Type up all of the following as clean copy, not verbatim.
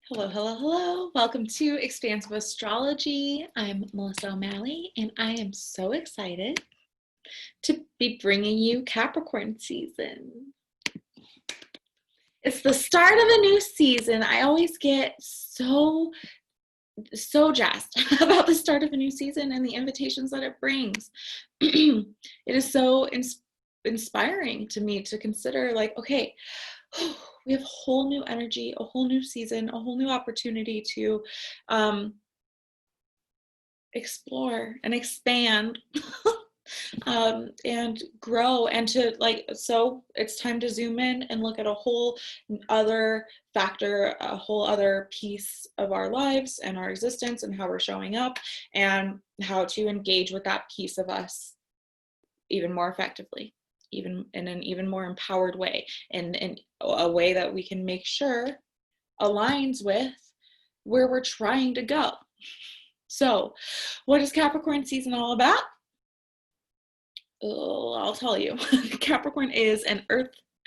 Hello, hello, hello. Welcome to Expansive Astrology. I'm Melissa O'Malley, and I am so excited to be bringing you Capricorn season. It's the start of a new season. I always get so jazzed about the start of a new season and the invitations that it brings. It is so inspiring to me to consider, like, okay, we have whole new energy, a whole new season, a whole new opportunity to explore and expand and grow, and to so it's time to zoom in and look at a whole other factor, a whole other piece of our lives and our existence and how we're showing up and how to engage with that piece of us even more effectively, even in an even more empowered way, and in a way that we can make sure aligns with where we're trying to go. So, what is Capricorn season all about? Oh, I'll tell you. Capricorn is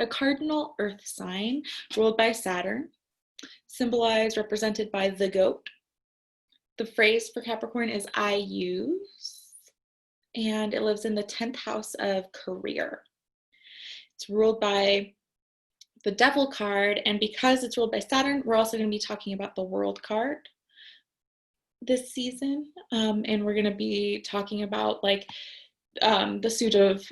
a cardinal earth sign ruled by Saturn, represented by the goat. The phrase for Capricorn is I use, and it lives in the 10th house of career. It's ruled by the Devil card, and because it's ruled by Saturn, we're also going to be talking about the World card this season, and we're going to be talking about the suit of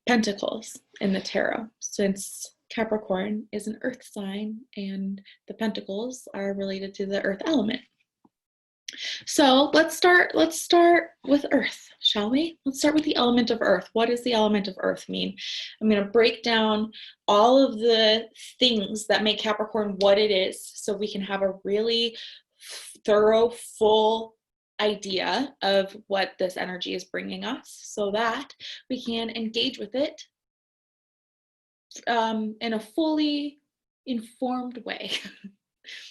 Pentacles in the tarot, since Capricorn is an earth sign and the pentacles are related to the earth element. So let's start with earth, shall we? Let's start with the element of earth. What does the element of earth mean? I'm going to break down all of the things that make Capricorn what it is, so we can have a really thorough, full idea of what this energy is bringing us, so that we can engage with it in a fully informed way.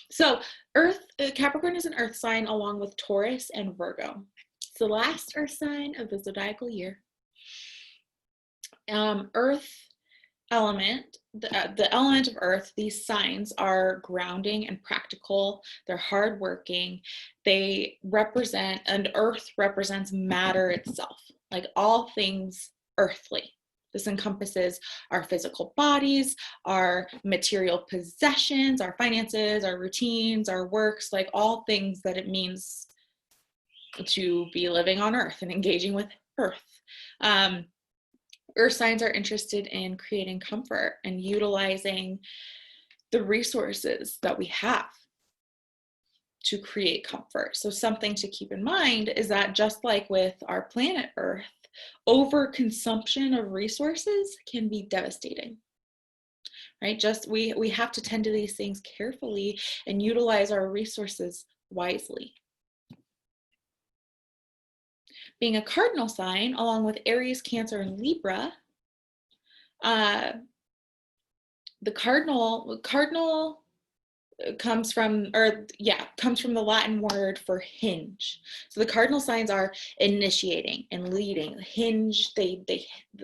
So Capricorn is an earth sign along with Taurus and Virgo. It's the last earth sign of the zodiacal year. Earth element, the element of earth, these signs are grounding and practical. They're hardworking. They represent, and earth represents matter itself, like all things earthly. This encompasses our physical bodies, our material possessions, our finances, our routines, our works, like all things that it means to be living on earth and engaging with earth. Earth signs are interested in creating comfort and utilizing the resources that we have to create comfort. So something to keep in mind is that, just like with our planet Earth, overconsumption of resources can be devastating, right? We have to tend to these things carefully and utilize our resources wisely. Being a cardinal sign, along with Aries, Cancer, and Libra, the cardinal comes from the Latin word for hinge. So the cardinal signs are initiating and leading. Hinge,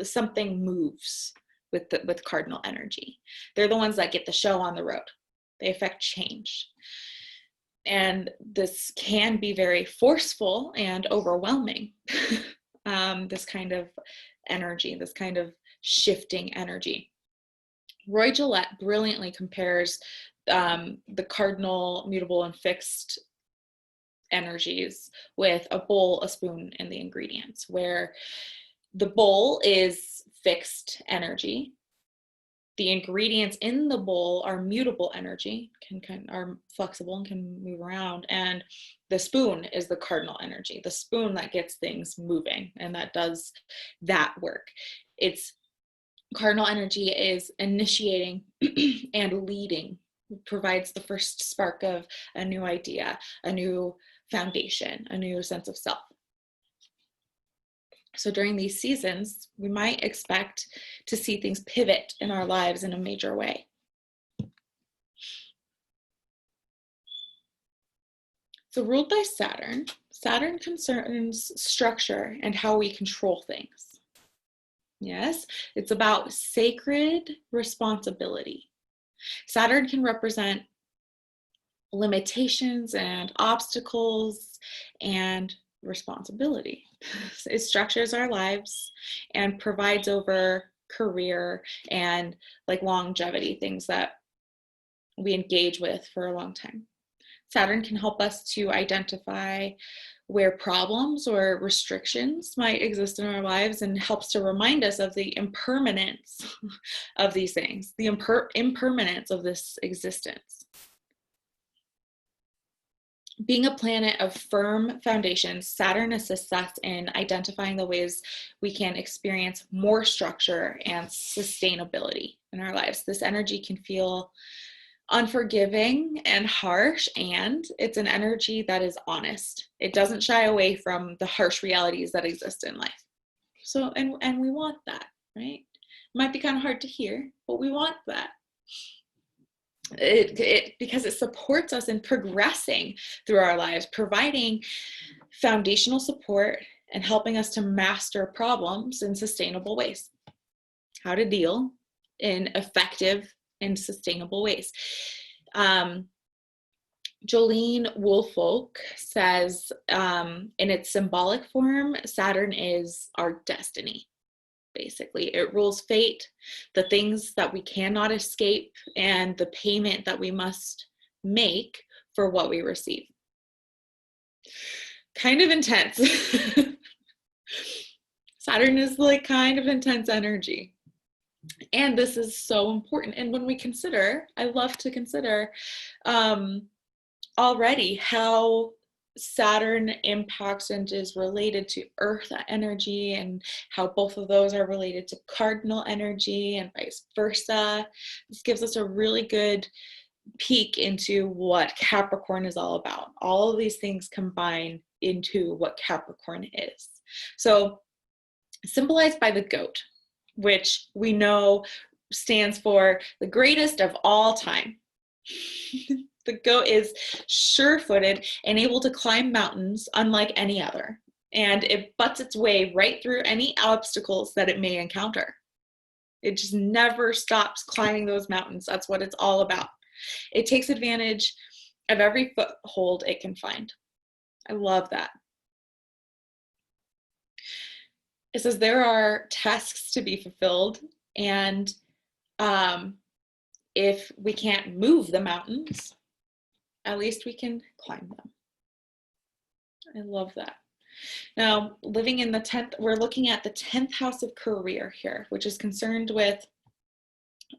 something moves with cardinal energy. They're the ones that get the show on the road. They affect change. And this can be very forceful and overwhelming. This kind of energy, this kind of shifting energy. Roy Gillette brilliantly compares the cardinal, mutable, and fixed energies with a bowl, a spoon, and the ingredients, where the bowl is fixed energy. The ingredients in the bowl are mutable energy, are flexible and can move around, and the spoon is the cardinal energy, the spoon that gets things moving and that does that work. It's cardinal energy is initiating and leading, provides the first spark of a new idea, a new foundation, a new sense of self. So during these seasons, we might expect to see things pivot in our lives in a major way. So ruled by Saturn, Saturn concerns structure and how we control things. Yes, it's about sacred responsibility. Saturn can represent limitations and obstacles and responsibility. It structures our lives and provides over career and like longevity, things that we engage with for a long time. Saturn can help us to identify where problems or restrictions might exist in our lives and helps to remind us of the impermanence of these things, the impermanence of this existence. Being a planet of firm foundations, Saturn assists us in identifying the ways we can experience more structure and sustainability in our lives. This energy can feel unforgiving and harsh, and it's an energy that is honest. It doesn't shy away from the harsh realities that exist in life. So, and we want that, right? It might be kind of hard to hear, but we want that. Because it supports us in progressing through our lives, providing foundational support and helping us to master problems in sustainable ways. How to deal in effective and sustainable ways. Jolene Woolfolk says, in its symbolic form, Saturn is our destiny. Basically, it rules fate, the things that we cannot escape, and the payment that we must make for what we receive. Kind of intense. Saturn is like kind of intense energy. And this is so important. And when we consider, I love to consider already how Saturn impacts and is related to Earth energy, and how both of those are related to cardinal energy and vice versa. This gives us a really good peek into what Capricorn is all about. All of these things combine into what Capricorn is. So symbolized by the goat, which we know stands for the greatest of all time. The goat is sure-footed and able to climb mountains unlike any other, and it butts its way right through any obstacles that it may encounter. It just never stops climbing those mountains. That's what it's all about. It takes advantage of every foothold it can find. I love that. It says there are tasks to be fulfilled, and if we can't move the mountains, at least we can climb them. I love that. Now, living in the 10th, we're looking at the 10th house of career here, which is concerned with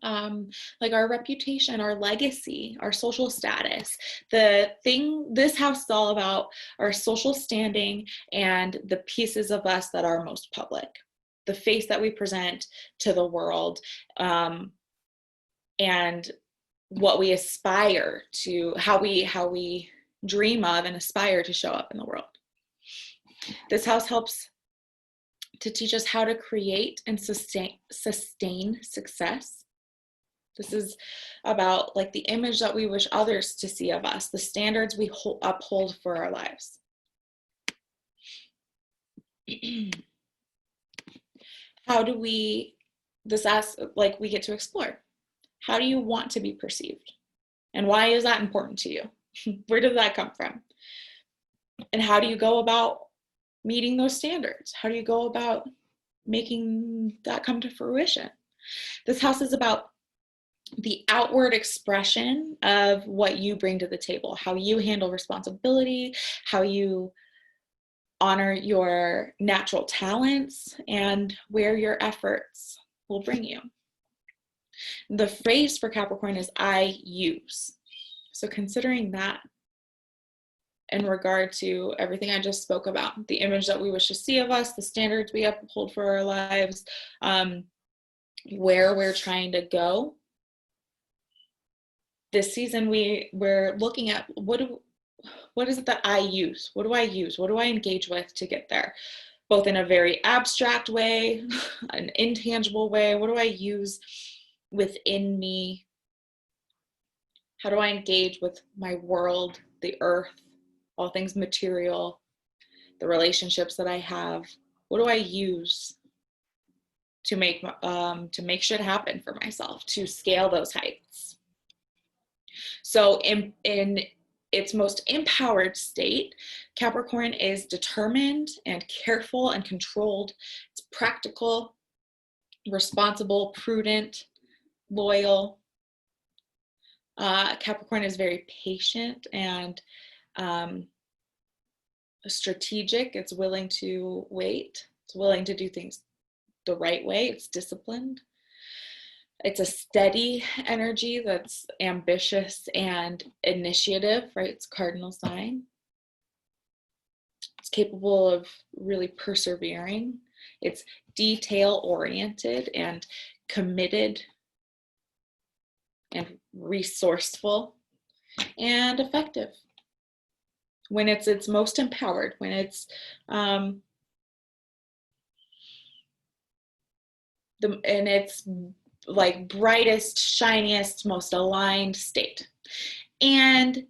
like our reputation, our legacy, our social status. The thing this house is all about our social standing and the pieces of us that are most public, the face that we present to the world, and what we aspire to, how we dream of and aspire to show up in the world. This house helps to teach us how to create and sustain success. This is about like the image that we wish others to see of us, the standards we uphold for our lives. How do we, like we get to explore. How do you want to be perceived? And why is that important to you? Where did that come from? And how do you go about meeting those standards? How do you go about making that come to fruition? This house is about the outward expression of what you bring to the table, how you handle responsibility, how you honor your natural talents, and where your efforts will bring you. The phrase for Capricorn is I use. So considering that in regard to everything I just spoke about, the image that we wish to see of us, the standards we uphold for our lives, where we're trying to go. This season we're looking at what is it that I use? What do I use? What do I engage with to get there? Both in a very abstract way, an intangible way. What do I use within me? How do I engage with my world, the earth, all things material, the relationships that I have? What do I use to make shit happen for myself, to scale those heights? So in its most empowered state, Capricorn is determined and careful and controlled. It's practical, responsible, prudent, loyal. Capricorn is very patient and strategic. It's willing to wait. It's willing to do things the right way. It's disciplined. It's a steady energy that's ambitious and initiative, right? It's cardinal sign. It's capable of really persevering. It's detail oriented and committed and resourceful and effective. When it's most empowered, when it's in its like brightest, shiniest, most aligned state. And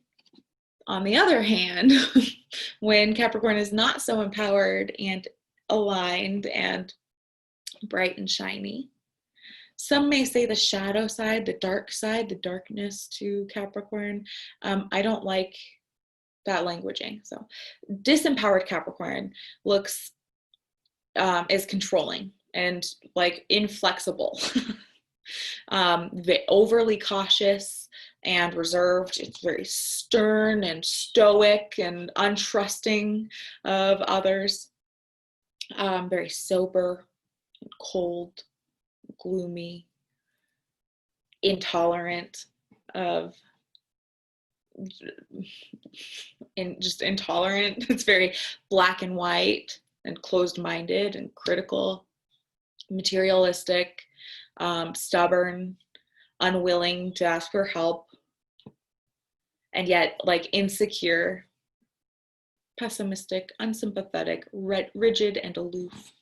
on the other hand, when Capricorn is not so empowered and aligned and bright and shiny, some may say the shadow side, the dark side, the darkness to Capricorn. I don't like that languaging. So disempowered Capricorn looks is controlling and like inflexible. Overly cautious and reserved. It's very stern and stoic and untrusting of others. Very sober, cold, gloomy, intolerant of just intolerant. It's very black and white and closed-minded and critical, materialistic, stubborn, unwilling to ask for help, and yet like insecure, pessimistic, unsympathetic, rigid, and aloof.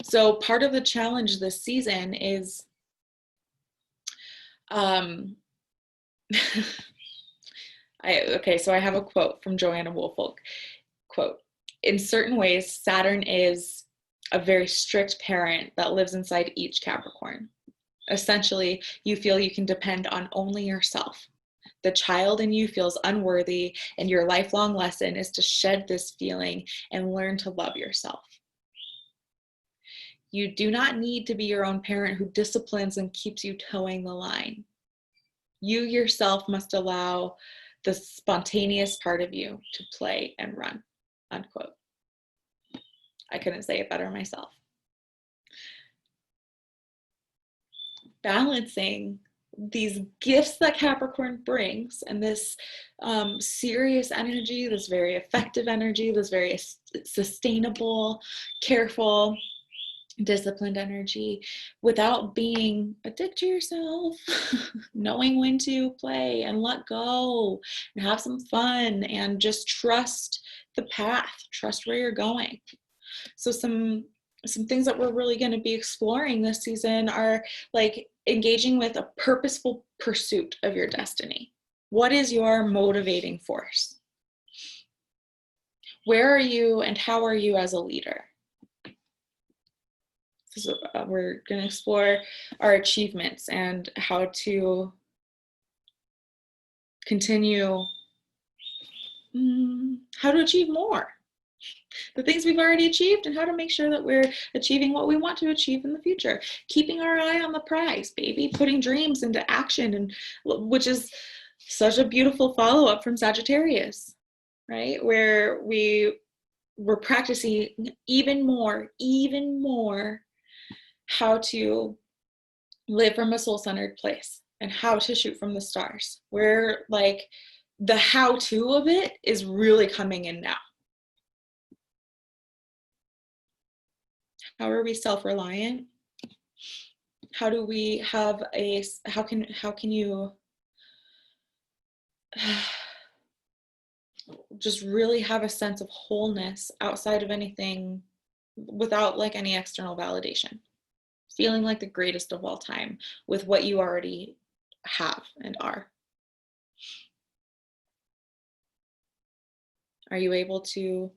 So part of the challenge this season is so I have a quote from Joanna Woolfolk. Quote, "In certain ways, Saturn is a very strict parent that lives inside each Capricorn. Essentially, you feel you can depend on only yourself. The child in you feels unworthy, and your lifelong lesson is to shed this feeling and learn to love yourself. You do not need to be your own parent who disciplines and keeps you towing the line. You yourself must allow the spontaneous part of you to play and run," unquote. I couldn't say it better myself. Balancing these gifts that Capricorn brings and this serious energy, this very effective energy, this very sustainable, careful, disciplined energy, without being a dick to yourself, knowing when to play and let go and have some fun and just trust the path, trust where you're going. So some things that we're really going to be exploring this season are like engaging with a purposeful pursuit of your destiny. What is your motivating force? Where are you and how are you as a leader? So we're going to explore our achievements and how to continue, how to achieve more. The things we've already achieved and how to make sure that we're achieving what we want to achieve in the future. Keeping our eye on the prize, baby, putting dreams into action, and which is such a beautiful follow-up from Sagittarius, right? Where we're practicing even more how to live from a soul-centered place and how to shoot from the stars. Where like the how-to of it is really coming in now. How are we self-reliant? How do we have how can you just really have a sense of wholeness outside of anything, without like any external validation? Feeling like the greatest of all time with what you already have and are. Are you able to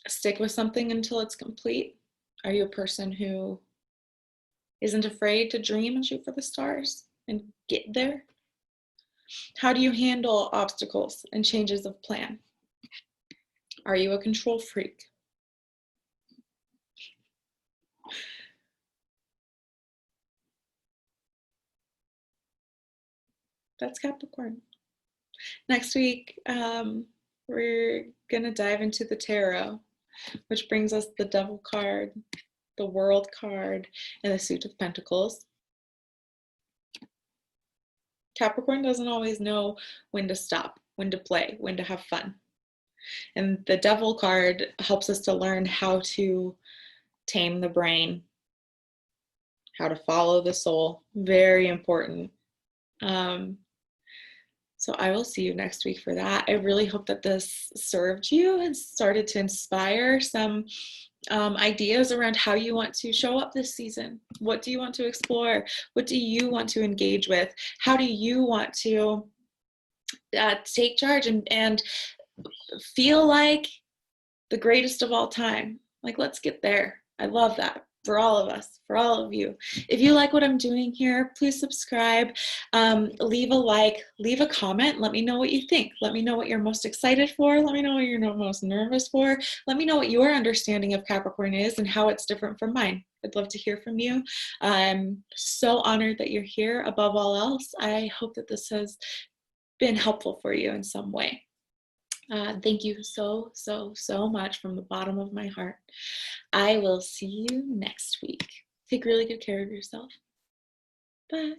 stick with something until it's complete? Are you a person who isn't afraid to dream and shoot for the stars and get there? How do you handle obstacles and changes of plan? Are you a control freak? That's Capricorn. Next week, we're going to dive into the tarot, which brings us the Devil card, the World card, and the Suit of Pentacles. Capricorn doesn't always know when to stop, when to play, when to have fun. And the Devil card helps us to learn how to tame the brain, how to follow the soul. Very important. So I will see you next week for that. I really hope that this served you and started to inspire some ideas around how you want to show up this season. What do you want to explore? What do you want to engage with? How do you want to take charge and feel like the greatest of all time? Like, let's get there. I love that for all of us, for all of you. If you like what I'm doing here, please subscribe, leave a like, leave a comment. Let me know what you think. Let me know what you're most excited for. Let me know what you're most nervous for. Let me know what your understanding of Capricorn is and how it's different from mine. I'd love to hear from you. I'm so honored that you're here. Above all else, I hope that this has been helpful for you in some way. Thank you so much from the bottom of my heart. I will see you next week. Take really good care of yourself. Bye.